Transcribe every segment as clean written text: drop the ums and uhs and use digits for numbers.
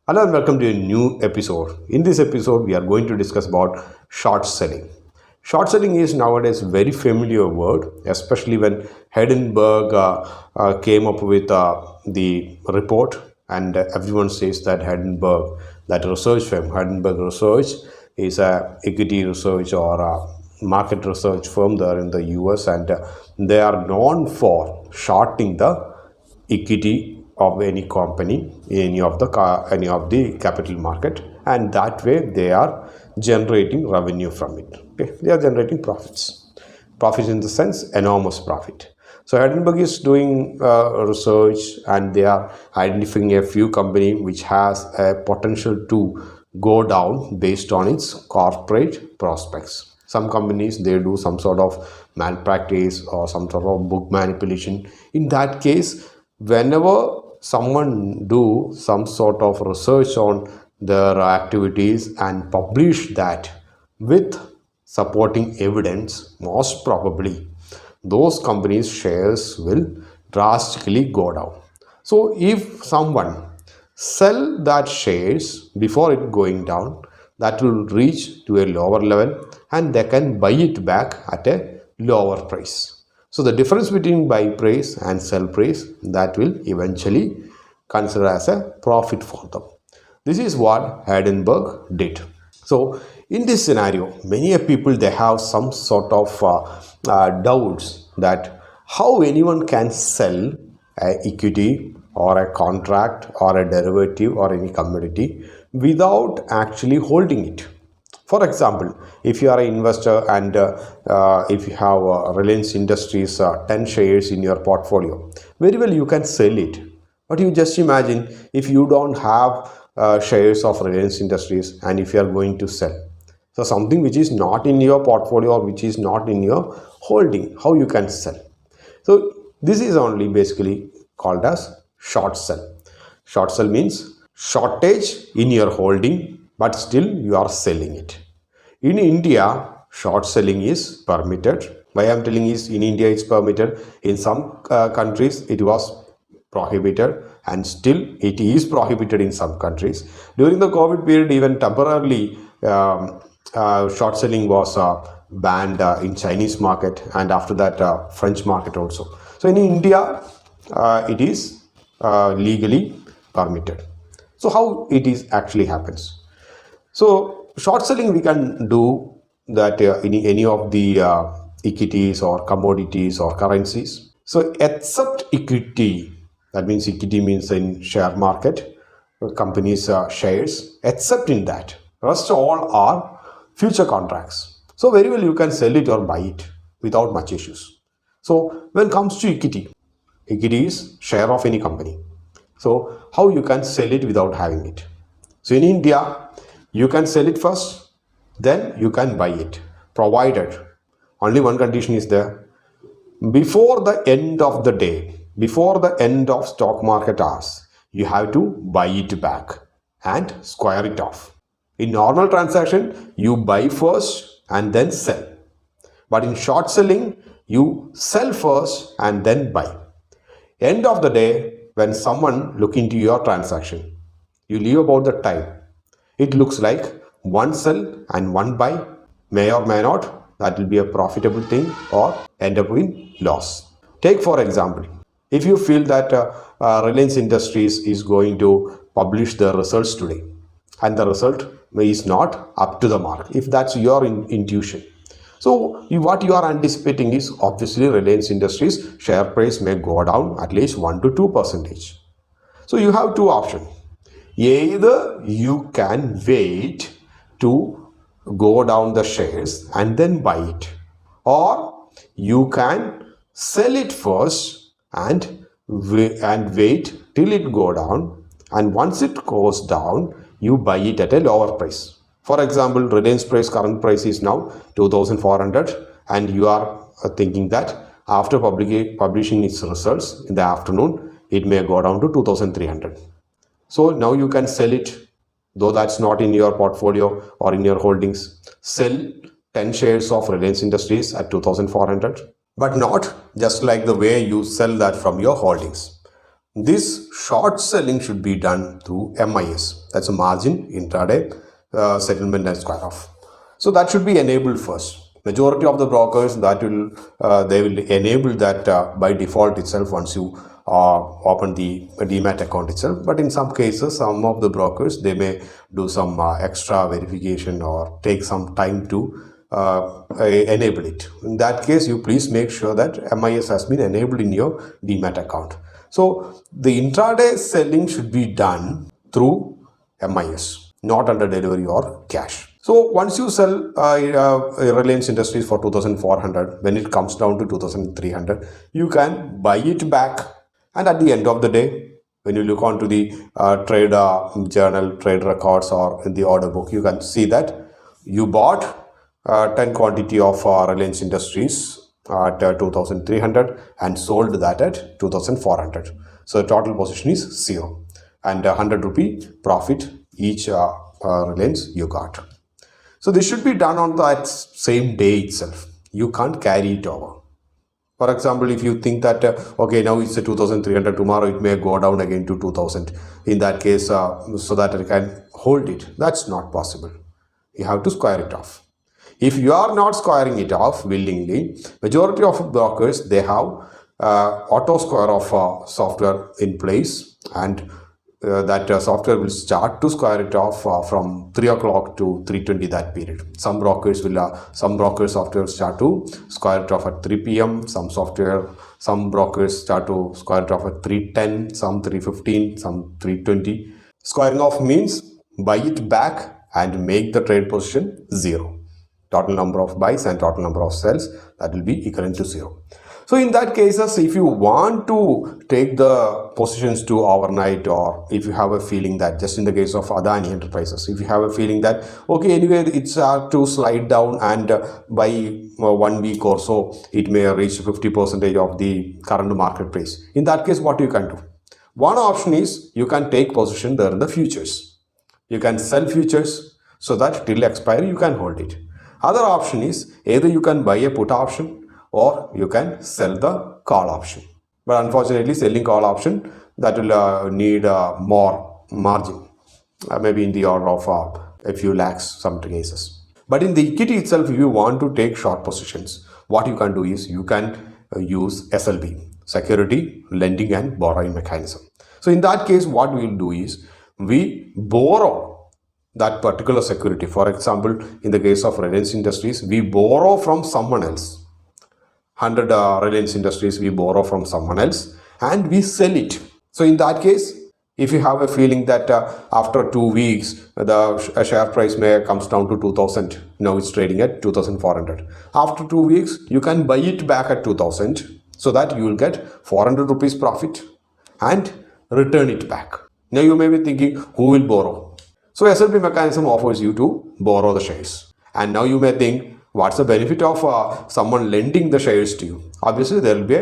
Hello and welcome to a new episode. In this episode, we are going to discuss about short selling. Short selling is nowadays very familiar word, especially when Hindenburg came up with the report, and everyone says that Hindenburg, that research firm, Hindenburg Research, is a equity research or a market research firm there in the US, and they are known for shorting the equity of any company in any of the capital market, and that way they are generating revenue from it. Okay, they are generating profits in the sense enormous profit. So Edinburgh is doing research, and they are identifying a few company which has a potential to go down based on its corporate prospects. Some companies, they do some sort of malpractice or some sort of book manipulation. In that case, whenever someone do some sort of research on their activities and publish that with supporting evidence, most probably those companies' shares will drastically go down. So if someone sell that shares before it going down, that will reach to a lower level and they can buy it back at a lower price. So the difference between buy price and sell price, that will eventually consider as a profit for them. This is what Hindenburg did. So in this scenario, many people, they have some sort of doubts that how anyone can sell a equity or a contract or a derivative or any commodity without actually holding it. For example, if you are an investor and if you have Reliance Industries 10 shares in your portfolio, very well you can sell it. But you just imagine if you don't have shares of Reliance Industries and if you are going to sell. So something which is not in your portfolio or which is not in your holding, how you can sell? So this is only basically called as short sell. Short sell means shortage in your holding, but still you are selling it. In India, short selling is permitted. Why I am telling is in India it's permitted. In some countries it was prohibited, and still it is prohibited in some countries. During the COVID period, even temporarily short selling was banned in Chinese market, and after that French market also. So in India it is legally permitted. So how it is actually happens? So short selling we can do that in any of the equities or commodities or currencies. So except equity, that means equity means in share market, companies shares, except in that, rest all are future contracts. So very well you can sell it or buy it without much issues. So when it comes to equity, equity is share of any company. So how you can sell it without having it? So in India, you can sell it first, then you can buy it, provided only one condition is there. Before the end of the day, before the end of stock market hours, you have to buy it back and square it off. In normal transaction, you buy first and then sell. But in short selling, you sell first and then buy. End of the day, when someone look into your transaction, you leave about the time. It looks like one sell and one buy, may or may not, that will be a profitable thing or end up in loss. Take for example, if you feel that Reliance Industries is going to publish the results today and the result is not up to the mark, if that's your intuition. So what you are anticipating is obviously Reliance Industries share price may go down at least 1 to 2%. So you have two options. Either you can wait to go down the shares and then buy it, or you can sell it first and wait till it go down, and once it goes down you buy it at a lower price. For example, Reliance price, current price is now 2400, and you are thinking that after publishing its results in the afternoon it may go down to 2300. So now you can sell it, though that's not in your portfolio or in your holdings. Sell 10 shares of Reliance Industries at 2400, but not just like the way you sell that from your holdings. This short selling should be done through MIS. That's a margin intraday settlement and square off. So that should be enabled first. Majority of the brokers that will they will enable that by default itself once you open the DEMAT account itself. But in some cases, some of the brokers they may do some extra verification or take some time to enable it. In that case, you please make sure that MIS has been enabled in your DEMAT account. So the intraday selling should be done through MIS, not under delivery or cash. So once you sell Reliance Industries for 2,400, when it comes down to 2,300, you can buy it back. And at the end of the day, when you look onto the trade journal, trade records, or in the order book, you can see that you bought 10 quantity of Reliance Industries at 2,300 and sold that at 2,400. So the total position is 0 and 100 rupee profit each Reliance you got. So this should be done on that same day itself. You can't carry it over. For example, if you think that, okay, now it's a 2,300, tomorrow it may go down again to 2,000. In that case, so that you can hold it. That's not possible. You have to square it off. If you are not squaring it off willingly, majority of brokers, they have auto square off software in place, and that software will start to square it off from 3 o'clock to 3:20 that period. Some brokers software start to square it off at 3 p.m. Some brokers start to square it off at 3:10, some 3:15, some 3:20. Squaring off means buy it back and make the trade position 0. Total number of buys and total number of sells, that will be equivalent to 0. So in that cases, if you want to take the positions to overnight, or if you have a feeling that, just in the case of Adani Enterprises, if you have a feeling that, okay, anyway, it's to slide down and by 1 week or so, it may reach 50% of the current market price. In that case, what you can do? One option is you can take position there in the futures. You can sell futures so that till expiry you can hold it. Other option is either you can buy a put option or you can sell the call option. But unfortunately, selling call option, that will need more margin, maybe in the order of a few lakhs some cases. But in the equity itself, if you want to take short positions, what you can do is you can use SLB, security lending and borrowing mechanism. So in that case, what we will do is we borrow that particular security. For example, in the case of Reliance Industries, we borrow from someone else. 100 Reliance Industries, we borrow from someone else and we sell it. So in that case, if you have a feeling that after 2 weeks, the share price may comes down to 2,000, now it's trading at 2,400. After 2 weeks, you can buy it back at 2,000 so that you will get 400 rupees profit and return it back. Now you may be thinking, who will borrow? So SLB mechanism offers you to borrow the shares. And now you may think, what's the benefit of someone lending the shares to you? Obviously, there will be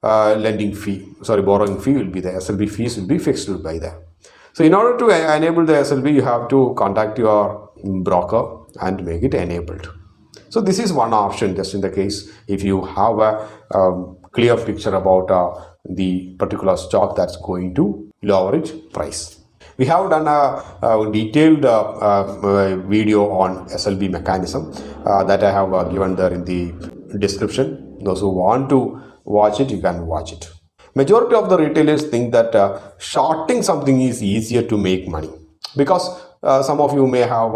a borrowing fee will be there. SLB fees will be fixed by that. So in order to enable the SLB, you have to contact your broker and make it enabled. So this is one option, just in the case if you have a clear picture about the particular stock that's going to lower its price. We have done a detailed video on SLB mechanism that I have given there in the description. Those who want to watch it, you can watch it. Majority of the retailers think that shorting something is easier to make money, because some of you may have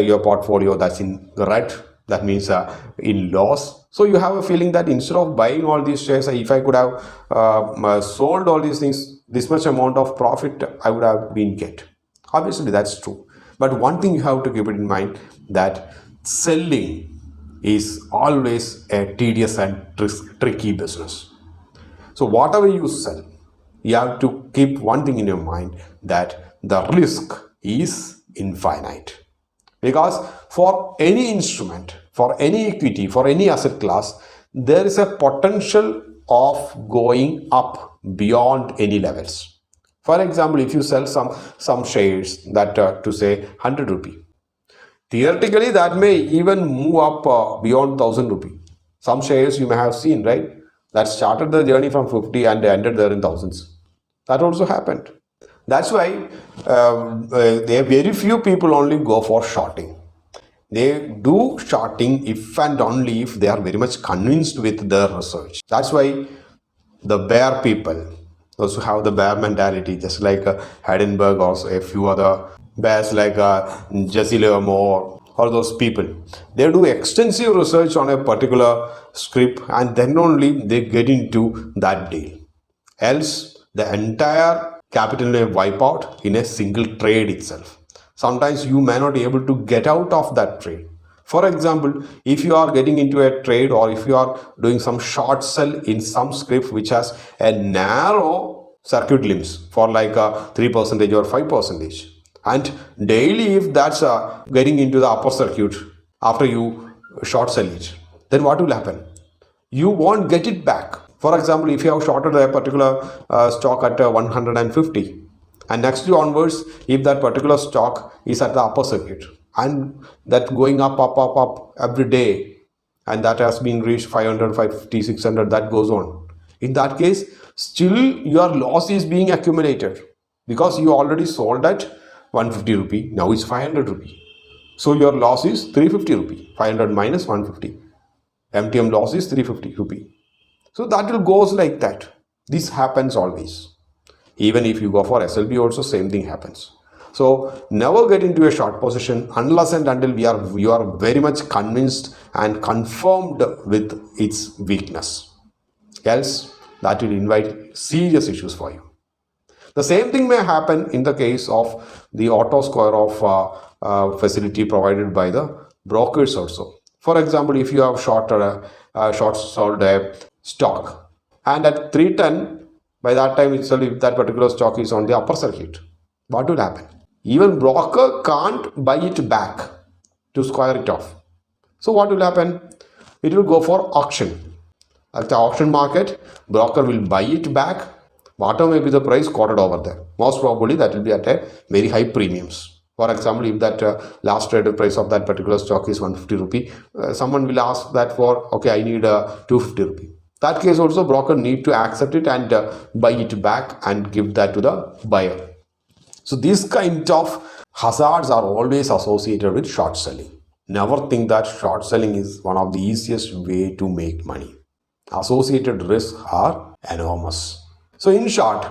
your portfolio that's in red, that means in loss. So you have a feeling that instead of buying all these shares, if I could have sold all these things, this much amount of profit I would have been get. Obviously, that's true. But one thing you have to keep it in mind, that selling is always a tedious and tricky business. So whatever you sell, you have to keep one thing in your mind, that the risk is infinite. Because for any instrument, for any equity, for any asset class, there is a potential of going up beyond any levels. For example, if you sell some shares that to say 100 rupee, theoretically that may even move up beyond 1000 rupee. Some shares you may have seen, right, that started the journey from 50 and ended there in thousands. That also happened. That's why there are very few people only go for shorting. They do shorting if and only if they are very much convinced with their research. That's why the bear people, those who have the bear mentality, just like Heidenberg or a few other bears like Jesse Livermore or those people, they do extensive research on a particular script and then only they get into that deal. Else, the entire capital may wipe out in a single trade itself. Sometimes you may not be able to get out of that trade. For example, if you are getting into a trade or if you are doing some short sell in some script which has a narrow circuit limits for like 3% or 5%, and daily if that's getting into the upper circuit after you short sell it, then what will happen? You won't get it back. For example, if you have shorted a particular stock at 150 and next day onwards, if that particular stock is at the upper circuit and that going up every day and that has been reached 500, 550, 600, that goes on. In that case, still your loss is being accumulated because you already sold at 150 rupee. Now it's 500 rupee. So your loss is 350 rupee. 500 minus 150. MTM loss is 350 rupee. So that will goes like that. This happens always. Even if you go for SLB also same thing happens. So never get into a short position unless and until you are very much convinced and confirmed with its weakness. Else that will invite serious issues for you. The same thing may happen in the case of the auto square of facility provided by the brokers also. For example, if you have short sold a stock and at 310, by that time itself, if that particular stock is on the upper circuit, what will happen? Even broker can't buy it back to square it off. So what will happen? It will go for auction. At the auction market, broker will buy it back. Whatever may be the price quoted over there. Most probably that will be at a very high premiums. For example, if that last traded price of that particular stock is 150 rupee, someone will ask that for, okay, I need 250 rupee. That case also broker need to accept it and buy it back and give that to the buyer. So these kind of hazards are always associated with short selling. Never think that short selling is one of the easiest way to make money. Associated risks are enormous. So in short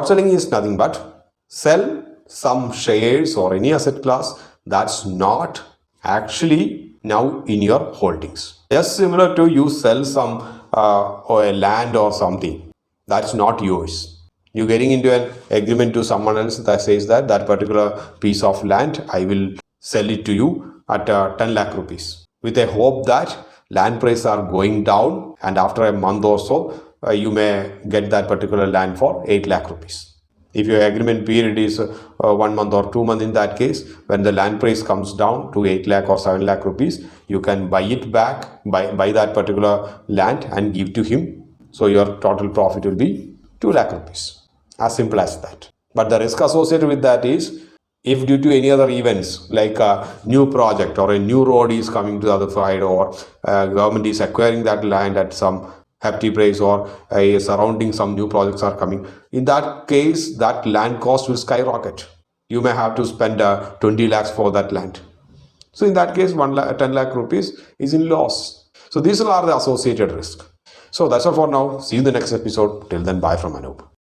selling is nothing but sell some shares or any asset class that's not actually now in your holdings. Just similar to you sell some or a land or something that's not yours. You're getting into an agreement to someone else that says that that particular piece of land, I will sell it to you at 10 lakh rupees with a hope that land prices are going down and after a month or so, you may get that particular land for 8 lakh rupees. If your agreement period is 1 month or 2 months, in that case, when the land price comes down to 8 lakh or 7 lakh rupees, you can buy it back, buy that particular land and give to him. So your total profit will be 2 lakh rupees. As simple as that. But the risk associated with that is, if due to any other events like a new project or a new road is coming to the other side or government is acquiring that land at some hefty price or surrounding some new projects are coming, in that case that land cost will skyrocket. You may have to spend 20 lakhs for that land. So in that case 10 lakh rupees is in loss. So these are the associated risks. So that's all for now. See you in the next episode. Till then, bye from Anup.